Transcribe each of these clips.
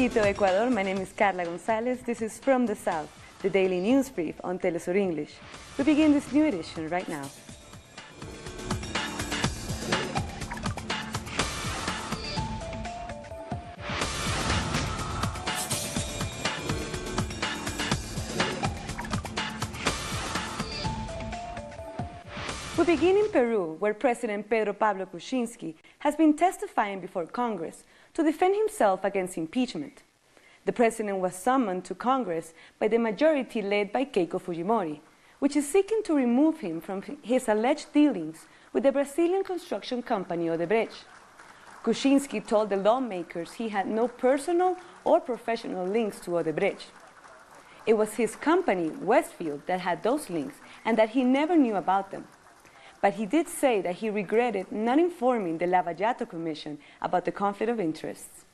Quito, Ecuador, my name is Carla Gonzalez. This is From the South, the daily news brief on Telesur English. We begin this new edition right now. We begin in Peru, where President Pedro Kuczynski has been testifying before Congress to defend himself against impeachment. The president was summoned to Congress by the majority led by Keiko Fujimori, which is seeking to remove him from his alleged dealings with the Brazilian construction company Odebrecht. Kuczynski told the lawmakers he had no personal or professional links to Odebrecht. It was his company, Westfield, that had those links and that he never knew about them. But he did say that he regretted not informing the Lava Jato Commission about the conflict of interests.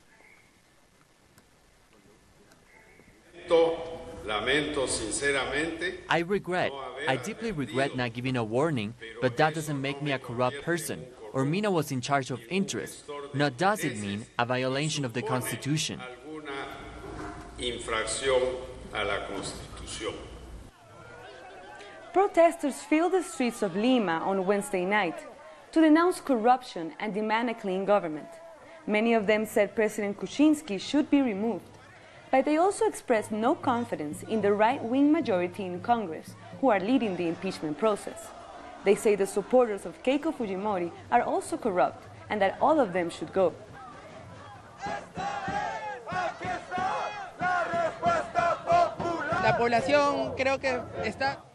I deeply regret not giving a warning, but that doesn't make me a corrupt person, or mean I was in charge of interests, nor does it mean a violation of the Constitution. Protesters filled the streets of Lima on Wednesday night to denounce corruption and demand a clean government. Many of them said President Kuczynski should be removed, but they also expressed no confidence in the right-wing majority in Congress who are leading the impeachment process. They say the supporters of Keiko Fujimori are also corrupt and that all of them should go.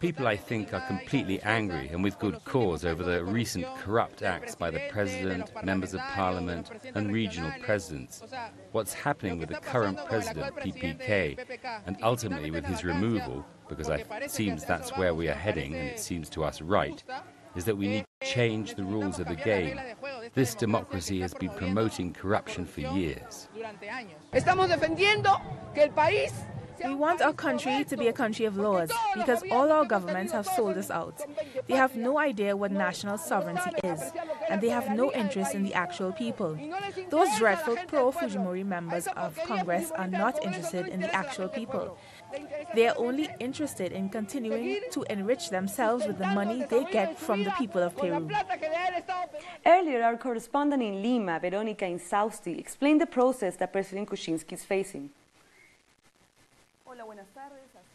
People, I think, are completely angry, and with good cause, over the recent corrupt acts by the President, members of Parliament and regional presidents. What's happening with the current President, PPK, and ultimately with his removal, because it seems that's where we are heading, and it seems to us right, is that we need to change the rules of the game. This democracy has been promoting corruption for years. We want our country to be a country of laws because all our governments have sold us out. They have no idea what national sovereignty is, and they have no interest in the actual people. Those dreadful pro-Fujimori members of Congress are not interested in the actual people. They are only interested in continuing to enrich themselves with the money they get from the people of Peru. Earlier, our correspondent in Lima, Veronica Insausti, explained the process that President Kuczynski is facing.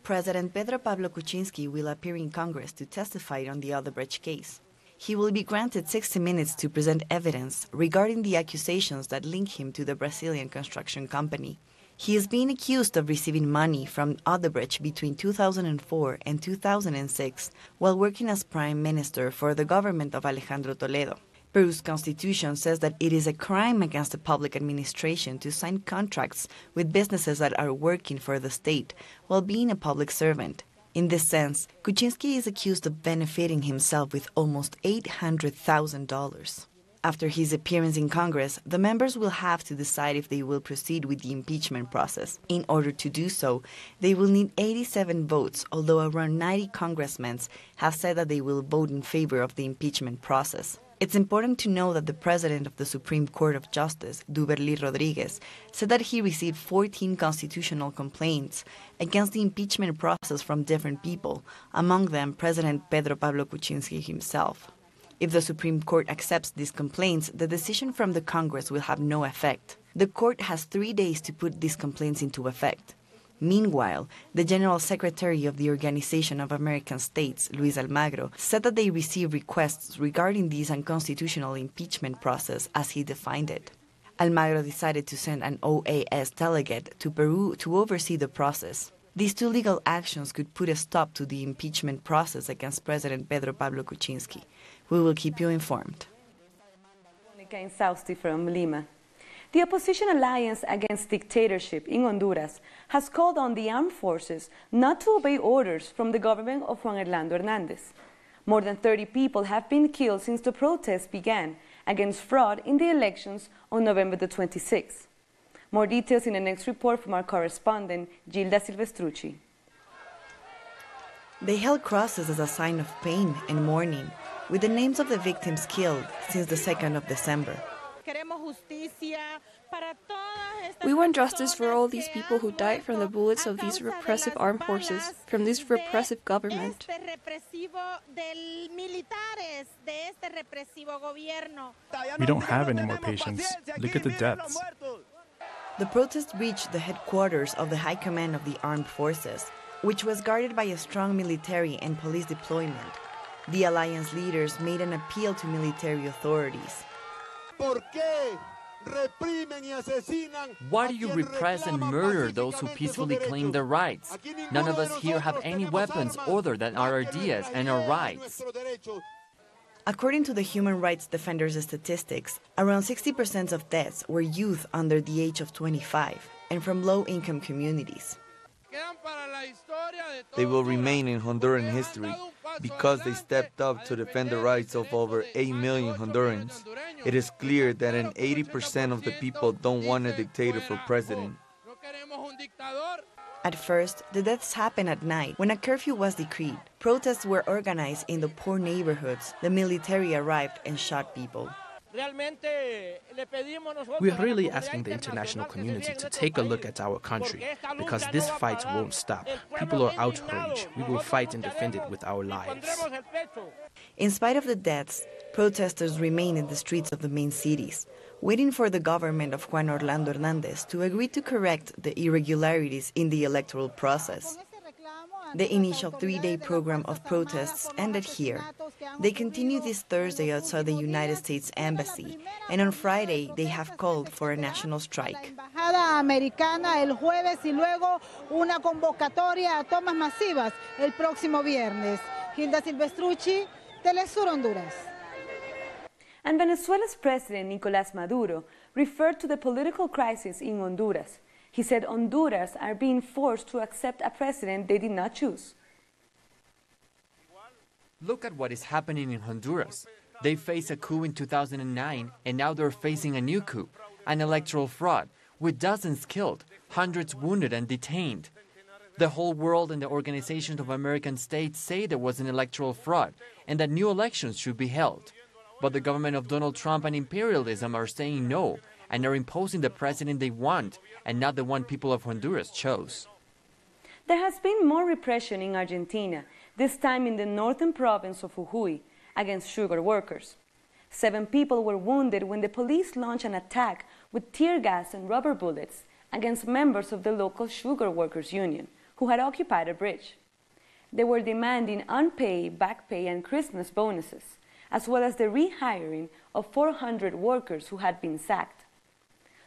President Pedro Kuczynski will appear in Congress to testify on the Odebrecht case. He will be granted 60 minutes to present evidence regarding the accusations that link him to the Brazilian construction company. He is being accused of receiving money from Odebrecht between 2004 and 2006 while working as Prime Minister for the government of Alejandro Toledo. Peru's constitution says that it is a crime against the public administration to sign contracts with businesses that are working for the state while being a public servant. In this sense, Kuczynski is accused of benefiting himself with almost $800,000. After his appearance in Congress, the members will have to decide if they will proceed with the impeachment process. In order to do so, they will need 87 votes, although around 90 congressmen have said that they will vote in favor of the impeachment process. It's important to know that the president of the Supreme Court of Justice, Duberly Rodriguez, said that he received 14 constitutional complaints against the impeachment process from different people, among them President Pedro Kuczynski himself. If the Supreme Court accepts these complaints, the decision from the Congress will have no effect. The court has 3 days to put these complaints into effect. Meanwhile, the General Secretary of the Organization of American States, Luis Almagro, said that they received requests regarding this unconstitutional impeachment process as he defined it. Almagro decided to send an OAS delegate to Peru to oversee the process. These two legal actions could put a stop to the impeachment process against President Pedro Kuczynski. We will keep you informed. From Lima. The opposition alliance against dictatorship in Honduras has called on the armed forces not to obey orders from the government of Juan Orlando Hernández. More than 30 people have been killed since the protests began against fraud in the elections on November the 26th. More details in the next report from our correspondent, Gilda Silvestrucci. They held crosses as a sign of pain and mourning, with the names of the victims killed since the 2nd of December. We want justice for all these people who died from the bullets of these repressive armed forces, from this repressive government. We don't have any more patience. Look at the deaths. The protest reached the headquarters of the High Command of the Armed Forces, which was guarded by a strong military and police deployment. The alliance leaders made an appeal to military authorities. Why do you repress and murder those who peacefully claim their rights? None of us here have any weapons other than our ideas and our rights. According to the human rights defenders' statistics, around 60% of deaths were youth under the age of 25 and from low-income communities. They will remain in Honduran history because they stepped up to defend the rights of over 8 million Hondurans. It is clear that 80% of the people don't want a dictator for president. At first, the deaths happened at night when a curfew was decreed. Protests were organized in the poor neighborhoods. The military arrived and shot people. We are really asking the international community to take a look at our country, because this fight won't stop. People are outraged. We will fight and defend it with our lives. In spite of the deaths, protesters remain in the streets of the main cities, waiting for the government of Juan Orlando Hernández to agree to correct the irregularities in the electoral process. The initial 3-day program of protests ended here. They continue this Thursday outside the United States Embassy, and on Friday they have called for a national strike. And Venezuela's President Nicolás Maduro referred to the political crisis in Honduras. He said Hondurans are being forced to accept a president they did not choose. Look at what is happening in Honduras. They faced a coup in 2009, and now they're facing a new coup, an electoral fraud, with dozens killed, hundreds wounded and detained. The whole world and the Organization of American States say there was an electoral fraud and that new elections should be held. But the government of Donald Trump and imperialism are saying no and are imposing the president they want and not the one people of Honduras chose. There has been more repression in Argentina, this time in the northern province of Jujuy, against sugar workers. 7 people were wounded when the police launched an attack with tear gas and rubber bullets against members of the local sugar workers' union, who had occupied a bridge. They were demanding unpaid back pay and Christmas bonuses, as well as the rehiring of 400 workers who had been sacked.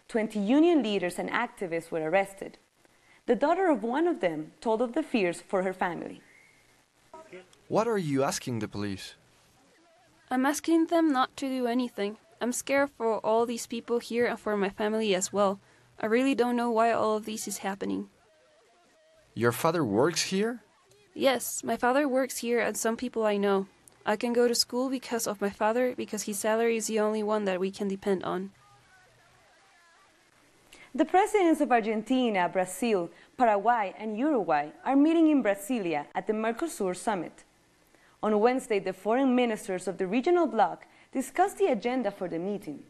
20 union leaders and activists were arrested. The daughter of one of them told of the fears for her family. What are you asking the police? I'm asking them not to do anything. I'm scared for all these people here and for my family as well. I really don't know why all of this is happening. Your father works here? Yes, my father works here and some people I know. I can go to school because of my father, because his salary is the only one that we can depend on. The presidents of Argentina, Brazil, Paraguay, and Uruguay are meeting in Brasilia at the Mercosur summit. On Wednesday, the foreign ministers of the regional bloc discussed the agenda for the meeting.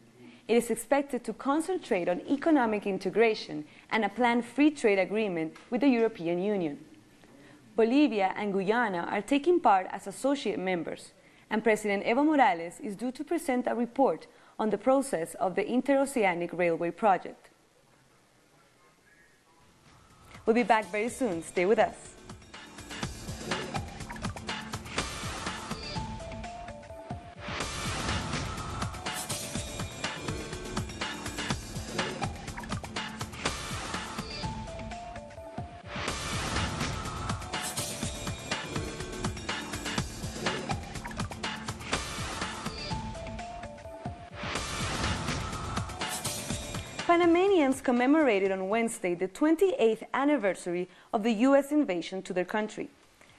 It is expected to concentrate on economic integration and a planned free trade agreement with the European Union. Bolivia and Guyana are taking part as associate members, and President Evo Morales is due to present a report on the process of the Interoceanic Railway project. We'll be back very soon. Stay with us. Panamanians commemorated on Wednesday the 28th anniversary of the U.S. invasion to their country.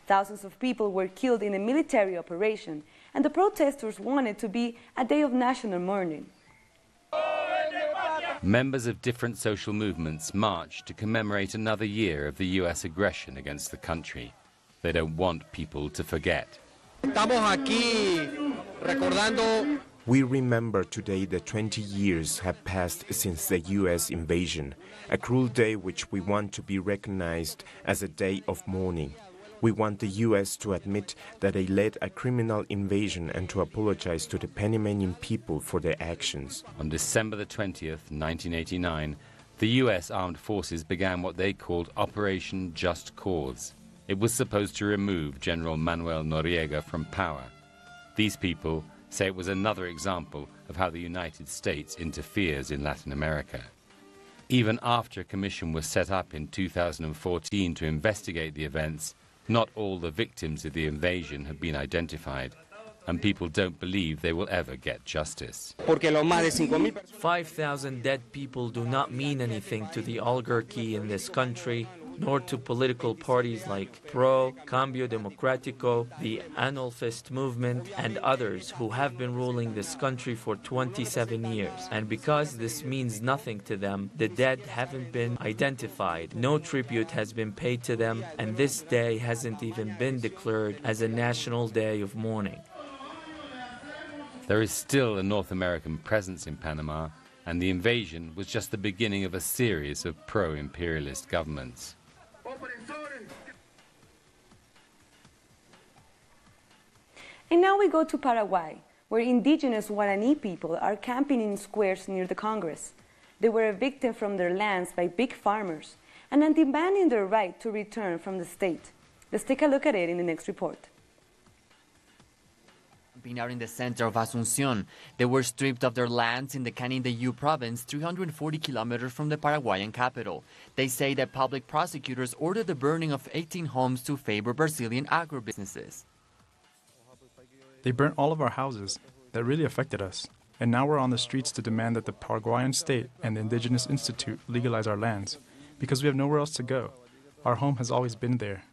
Thousands of people were killed in a military operation, and the protesters wanted to be a day of national mourning. Members of different social movements marched to commemorate another year of the U.S. aggression against the country. They don't want people to forget. Estamos aquí recordando We remember today that 20 years have passed since the U.S. invasion, a cruel day which we want to be recognized as a day of mourning. We want the U.S. to admit that they led a criminal invasion and to apologize to the Panamanian people for their actions. On December the 20th, 1989, the U.S. armed forces began what they called Operation Just Cause. It was supposed to remove General Manuel Noriega from power. These people say it was another example of how the United States interferes in Latin America. Even after a commission was set up in 2014 to investigate the events, not all the victims of the invasion have been identified, and people don't believe they will ever get justice. 5,000 dead people do not mean anything to the oligarchy in this country, nor to political parties like PRO, Cambio Democrático, the Analfist movement, and others who have been ruling this country for 27 years. And because this means nothing to them, the dead haven't been identified, no tribute has been paid to them, and this day hasn't even been declared as a national day of mourning. There is still a North American presence in Panama, and the invasion was just the beginning of a series of pro-imperialist governments. And now we go to Paraguay, where indigenous Guarani people are camping in squares near the Congress. They were evicted from their lands by big farmers and are demanding their right to return from the state. Let's take a look at it in the next report. Being out in the center of Asunción, they were stripped of their lands in the Canindeyú province, 340 kilometers from the Paraguayan capital. They say that public prosecutors ordered the burning of 18 homes to favor Brazilian agribusinesses. They burnt all of our houses. That really affected us. And now we're on the streets to demand that the Paraguayan state and the Indigenous Institute legalize our lands, because we have nowhere else to go. Our home has always been there.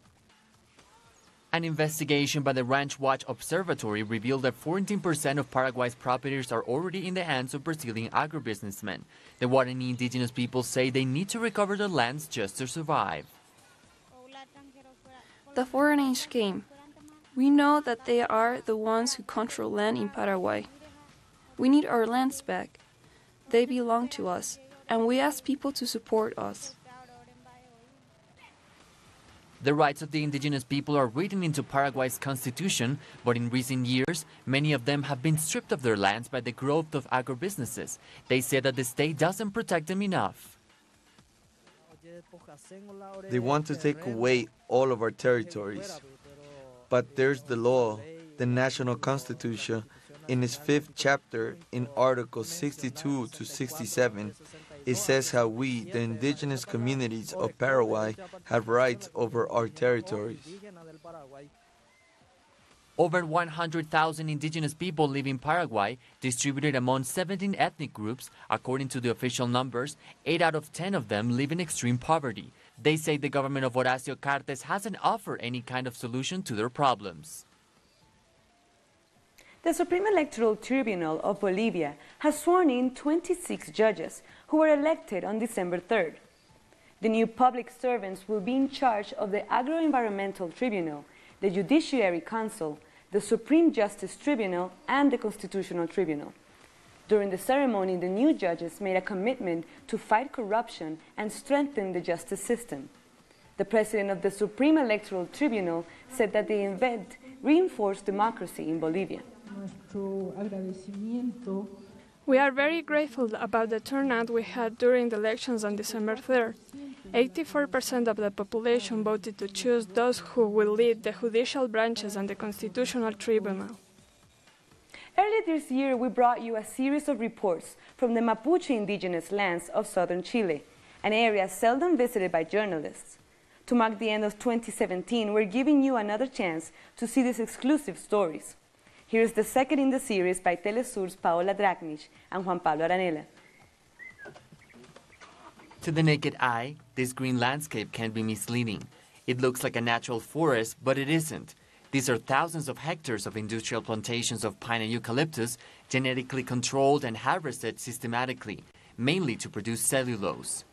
An investigation by the Ranch Watch Observatory revealed that 14% of Paraguay's properties are already in the hands of Brazilian agribusinessmen. The Guarani indigenous people say they need to recover their lands just to survive. The foreigners came. We know that they are the ones who control land in Paraguay. We need our lands back. They belong to us, and we ask people to support us. The rights of the indigenous people are written into Paraguay's constitution, but in recent years, many of them have been stripped of their lands by the growth of agribusinesses. They say that the state doesn't protect them enough. They want to take away all of our territories. But there's the law, the National Constitution, in its 5th chapter, in Articles 62 to 67, it says how we, the indigenous communities of Paraguay, have rights over our territories. Over 100,000 indigenous people live in Paraguay, distributed among 17 ethnic groups. According to the official numbers, 8 out of 10 of them live in extreme poverty. They say the government of Horacio Cartes hasn't offered any kind of solution to their problems. The Supreme Electoral Tribunal of Bolivia has sworn in 26 judges who were elected on December 3rd. The new public servants will be in charge of the Agroenvironmental Tribunal, the Judiciary Council, the Supreme Justice Tribunal, and the Constitutional Tribunal. During the ceremony, the new judges made a commitment to fight corruption and strengthen the justice system. The president of the Supreme Electoral Tribunal said that the event reinforced democracy in Bolivia. We are very grateful about the turnout we had during the elections on December 3rd. 84% of the population voted to choose those who will lead the judicial branches and the Constitutional Tribunal. Earlier this year, we brought you a series of reports from the Mapuche indigenous lands of southern Chile, an area seldom visited by journalists. To mark the end of 2017, we're giving you another chance to see these exclusive stories. Here's the second in the series by Telesur's Paola Dragnich and Juan Pablo Aranela. To the naked eye, this green landscape can be misleading. It looks like a natural forest, but it isn't. These are thousands of hectares of industrial plantations of pine and eucalyptus, genetically controlled and harvested systematically, mainly to produce cellulose.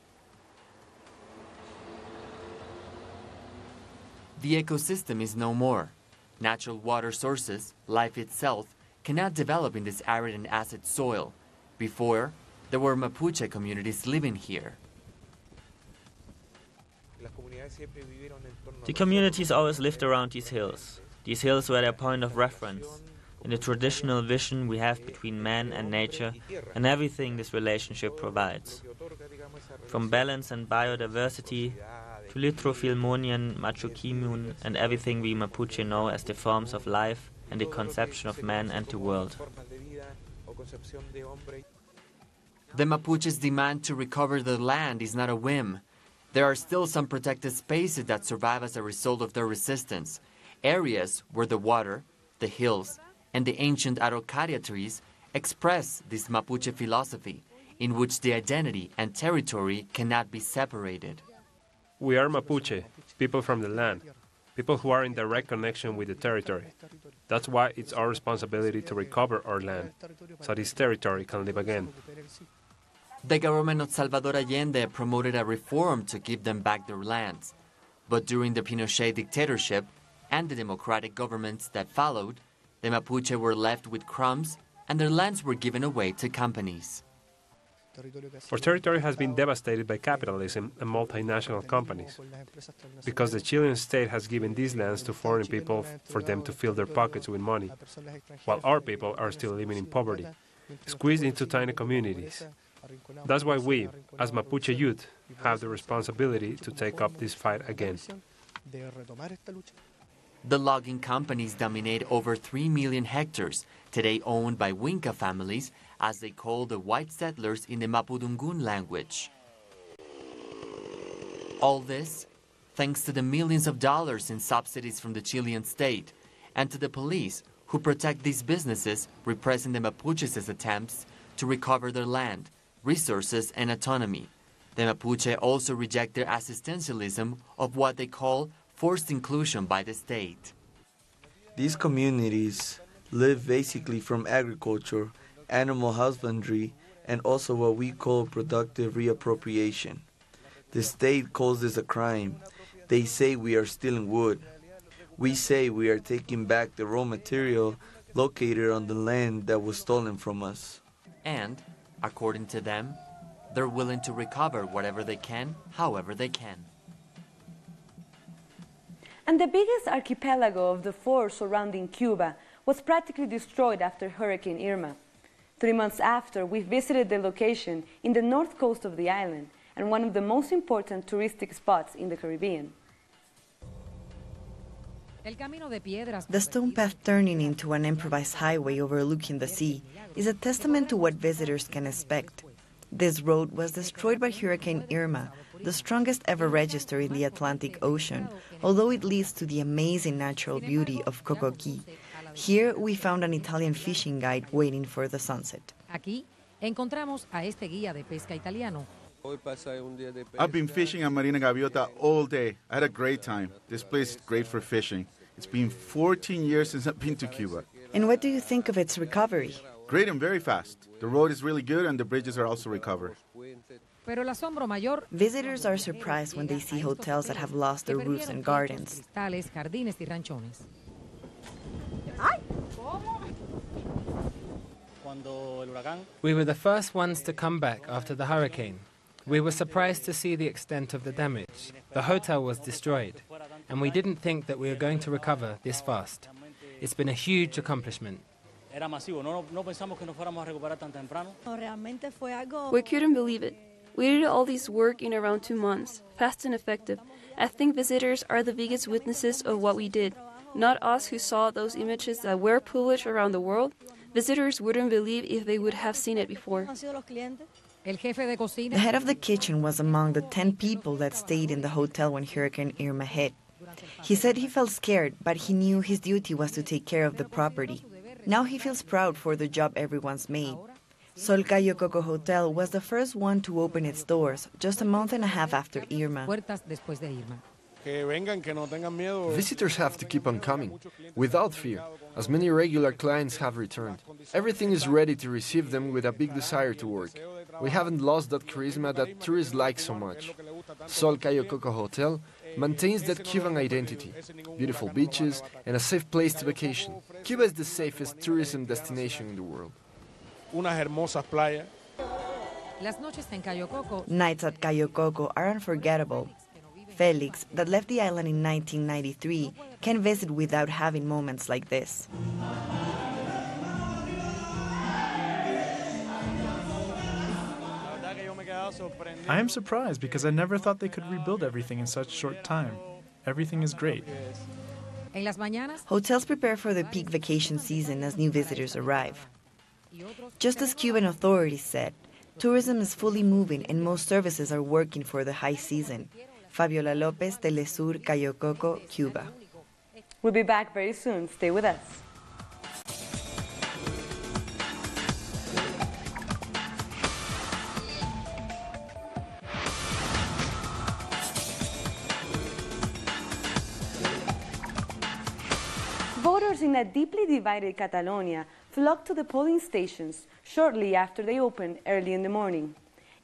The ecosystem is no more. Natural water sources, life itself, cannot develop in this arid and acid soil. Before, there were Mapuche communities living here. The communities always lived around these hills. These hills were their point of reference, in the traditional vision we have between man and nature and everything this relationship provides. From balance and biodiversity to Litrophilmonian, Machuquimun and everything we Mapuche know as the forms of life and the conception of man and the world. The Mapuche's demand to recover the land is not a whim. There are still some protected spaces that survive as a result of their resistance, areas where the water, the hills, and the ancient araucaria trees express this Mapuche philosophy, in which the identity and territory cannot be separated. We are Mapuche, people from the land, people who are in direct connection with the territory. That's why it's our responsibility to recover our land, so this territory can live again. The government of Salvador Allende promoted a reform to give them back their lands. But during the Pinochet dictatorship and the democratic governments that followed, the Mapuche were left with crumbs and their lands were given away to companies. Our territory has been devastated by capitalism and multinational companies, because the Chilean state has given these lands to foreign people for them to fill their pockets with money, while our people are still living in poverty, squeezed into tiny communities. That's why we, as Mapuche youth, have the responsibility to take up this fight again. The logging companies dominate over 3 million hectares, today owned by Winca families, as they call the white settlers in the Mapudungun language. All this thanks to the millions of dollars in subsidies from the Chilean state and to the police who protect these businesses, repressing the Mapuches' attempts to recover their land, resources, and autonomy. The Mapuche also reject their assistantialism of what they call forced inclusion by the state. These communities live basically from agriculture, animal husbandry, and also what we call productive reappropriation. The state calls this a crime. They say we are stealing wood. We say we are taking back the raw material located on the land that was stolen from us. And, according to them, they're willing to recover whatever they can, however they can. And the biggest archipelago of the four surrounding Cuba was practically destroyed after Hurricane Irma. 3 months after, we visited the location in the north coast of the island and one of the most important touristic spots in the Caribbean. The stone path turning into an improvised highway overlooking the sea is a testament to what visitors can expect. This road was destroyed by Hurricane Irma, the strongest ever registered in the Atlantic Ocean, although it leads to the amazing natural beauty of Cocoqui. Here we found an Italian fishing guide waiting for the sunset. I've been fishing at Marina Gaviota all day. I had a great time. This place is great for fishing. It's been 14 years since I've been to Cuba. And what do you think of its recovery? Great and very fast. The road is really good and the bridges are also recovered. Visitors are surprised when they see hotels that have lost their roofs and gardens. We were the first ones to come back after the hurricane. We were surprised to see the extent of the damage. The hotel was destroyed, and we didn't think that we were going to recover this fast. It's been a huge accomplishment. We couldn't believe it. We did all this work in around 2 months, fast and effective. I think visitors are the biggest witnesses of what we did. Not us who saw those images that were published around the world. Visitors wouldn't believe if they would have seen it before. The head of the kitchen was among the 10 people that stayed in the hotel when Hurricane Irma hit. He said he felt scared, but he knew his duty was to take care of the property. Now he feels proud for the job everyone's made. Sol Cayo Coco Hotel was the first one to open its doors just a month and a half after Irma. Visitors have to keep on coming, without fear, as many regular clients have returned. Everything is ready to receive them with a big desire to work. We haven't lost that charisma that tourists like so much. Sol Cayo Coco Hotel maintains that Cuban identity, beautiful beaches, and a safe place to vacation. Cuba is the safest tourism destination in the world. Nights at Cayo Coco are unforgettable. Felix, that left the island in 1993, can visit without having moments like this. I am surprised because I never thought they could rebuild everything in such short time. Everything is great. Hotels prepare for the peak vacation season as new visitors arrive. Just as Cuban authorities said, tourism is fully moving and most services are working for the high season. Fabiola Lopez, Telesur, Cayo Coco, Cuba. We'll be back very soon. Stay with us. Voters in a deeply divided Catalonia flocked to the polling stations shortly after they opened early in the morning,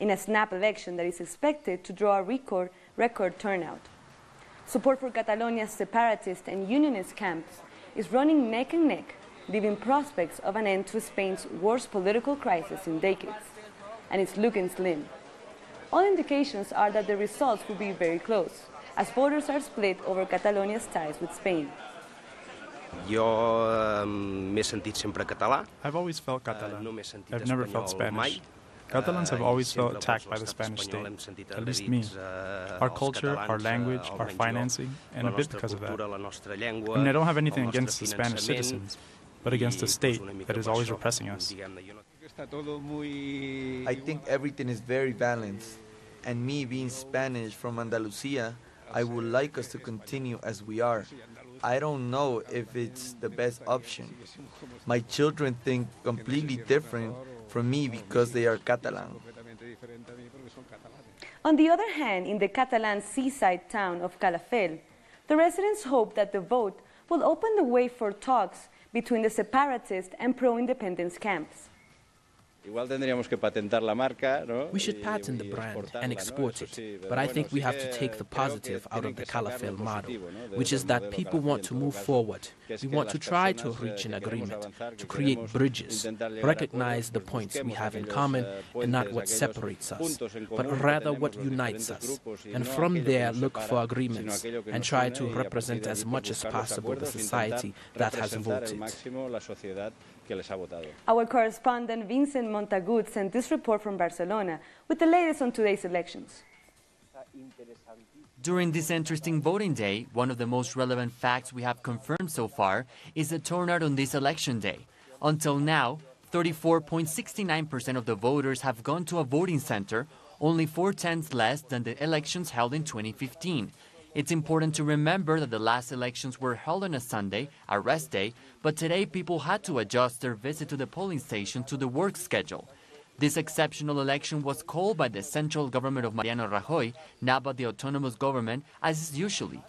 in a snap election that is expected to draw a record turnout. Support for Catalonia's separatist and unionist camps is running neck and neck, leaving prospects of an end to Spain's worst political crisis in decades, and it's looking slim. All indications are that the results will be very close, as voters are split over Catalonia's ties with Spain. I've always felt Catalan. I've never felt Spanish. Catalans have always felt attacked by the Spanish state, at least me. Our culture, our language, our financing, and a bit because of that. I mean, I don't have anything against the Spanish citizens, but against the state that is always repressing us. I think everything is very balanced, and me being Spanish from Andalusia, I would like us to continue as we are. I don't know if it's the best option. My children think completely different from me because they are Catalan. On the other hand, in the Catalan seaside town of Calafell, the residents hope that the vote will open the way for talks between the separatist and pro-independence camps. We should patent the brand and export it, but I think we have to take the positive out of the Calafell model, which is that people want to move forward. We want to try to reach an agreement, to create bridges, recognize the points we have in common and not what separates us, but rather what unites us, and from there look for agreements and try to represent as much as possible the society that has voted. Our correspondent Vincent Montagut sent this report from Barcelona with the latest on today's elections. During this interesting voting day, one of the most relevant facts we have confirmed so far is the turnout on this election day. Until now, 34.69% of the voters have gone to a voting center, only 4/10 less than the elections held in 2015. It's important to remember that the last elections were held on a Sunday, a rest day, but today people had to adjust their visit to the polling station to the work schedule. This exceptional election was called by the central government of Mariano Rajoy, not by the autonomous government, as is usually.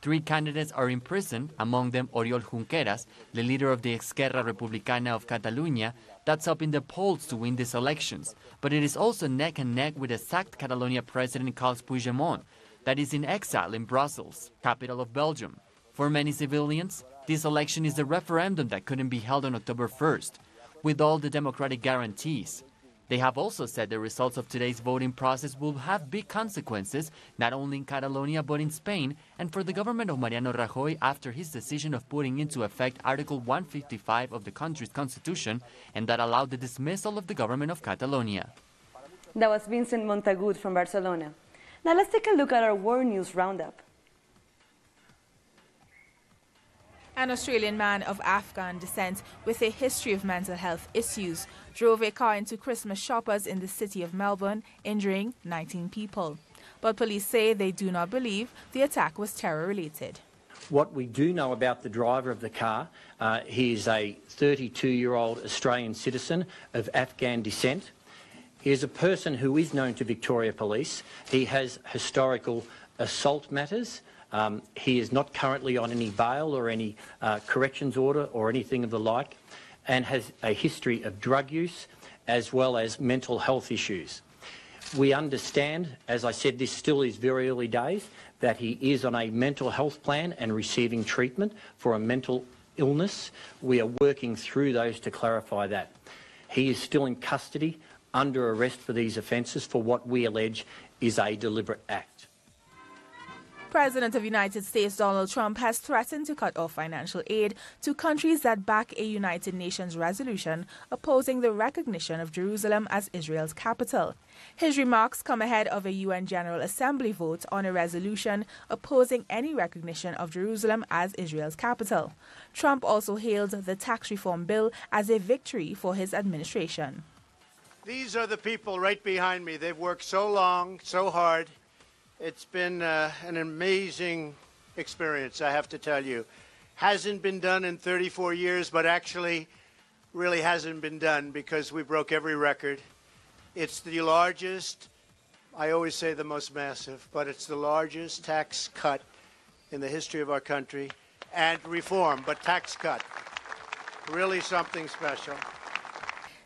3 candidates are in prison, among them Oriol Junqueras, the leader of the Esquerra Republicana of Catalunya, that's up in the polls to win these elections. But it is also neck and neck with the sacked Catalonia president Carles Puigdemont, that is in exile in Brussels, capital of Belgium. For many civilians, this election is a referendum that couldn't be held on October 1st, with all the democratic guarantees. They have also said the results of today's voting process will have big consequences, not only in Catalonia but in Spain, and for the government of Mariano Rajoy after his decision of putting into effect Article 155 of the country's constitution, and that allowed the dismissal of the government of Catalonia. That was Vincent Montagut from Barcelona. Now let's take a look at our World News Roundup. An Australian man of Afghan descent with a history of mental health issues drove a car into Christmas shoppers in the city of Melbourne, injuring 19 people. But police say they do not believe the attack was terror-related. What we do know about the driver of the car, he is a 32-year-old Australian citizen of Afghan descent. He is a person who is known to Victoria Police. He has historical assault matters. He is not currently on any bail or any corrections order or anything of the like, and has a history of drug use as well as mental health issues. We understand, as I said, this still is very early days, that he is on a mental health plan and receiving treatment for a mental illness. We are working through those to clarify that. He is still in custody under arrest for these offences for what we allege is a deliberate act. President of the United States Donald Trump has threatened to cut off financial aid to countries that back a United Nations resolution opposing the recognition of Jerusalem as Israel's capital. His remarks come ahead of a UN General Assembly vote on a resolution opposing any recognition of Jerusalem as Israel's capital. Trump also hailed the tax reform bill as a victory for his administration. These are the people right behind me. They've worked so long, so hard. It's been an amazing experience, I have to tell you. Hasn't been done in 34 years, but actually really hasn't been done because we broke every record. It's the largest, I always say the most massive, but it's the largest tax cut in the history of our country. And reform, but tax cut. Really something special.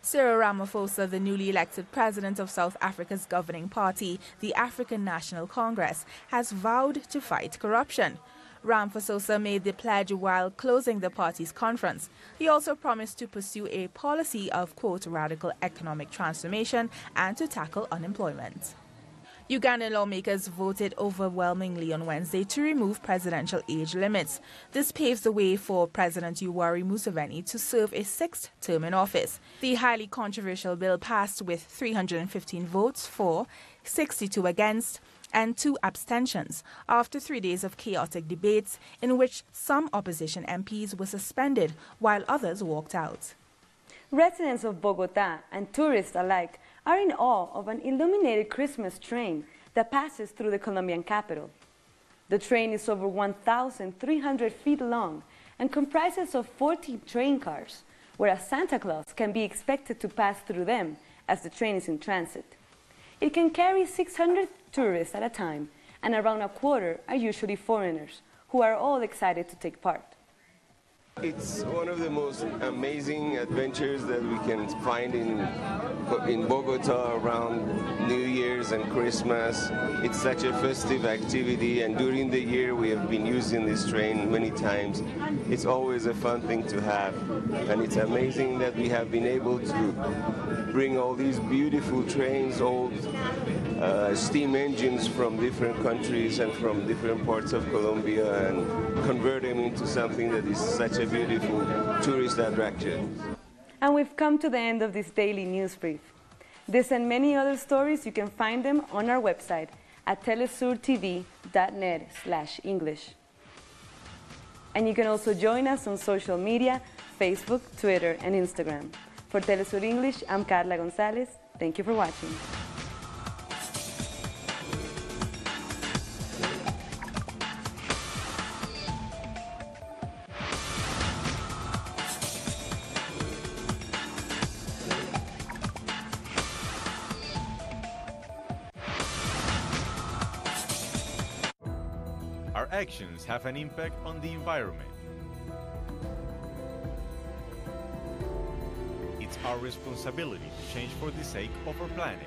Cyril Ramaphosa, the newly elected president of South Africa's governing party, the African National Congress, has vowed to fight corruption. Ramaphosa made the pledge while closing the party's conference. He also promised to pursue a policy of, quote, radical economic transformation and to tackle unemployment. Ugandan lawmakers voted overwhelmingly on Wednesday to remove presidential age limits. This paves the way for President Yoweri Museveni to serve a sixth term in office. The highly controversial bill passed with 315 votes for, 62 against, and 2 abstentions after 3 days of chaotic debates in which some opposition MPs were suspended while others walked out. Residents of Bogotá and tourists alike are in awe of an illuminated Christmas train that passes through the Colombian capital. The train is over 1,300 feet long and comprises of 14 train cars, whereas Santa Claus can be expected to pass through them as the train is in transit. It can carry 600 tourists at a time, and around a quarter are usually foreigners, who are all excited to take part. It's one of the most amazing adventures that we can find in Bogota around New Year's and Christmas. It's such a festive activity, and during the year we have been using this train many times. It's always a fun thing to have, and it's amazing that we have been able to bring all these beautiful trains, old steam engines from different countries and from different parts of Colombia, and convert them into something that is such a beautiful tourist attraction. And we've come to the end of this daily news brief. This and many other stories, you can find them on our website at telesurtv.net/English. And you can also join us on social media, Facebook, Twitter, and Instagram. For Telesur English, I'm Carla Gonzalez. Thank you for watching. Our actions have an impact on the environment. It's our responsibility to change for the sake of our planet.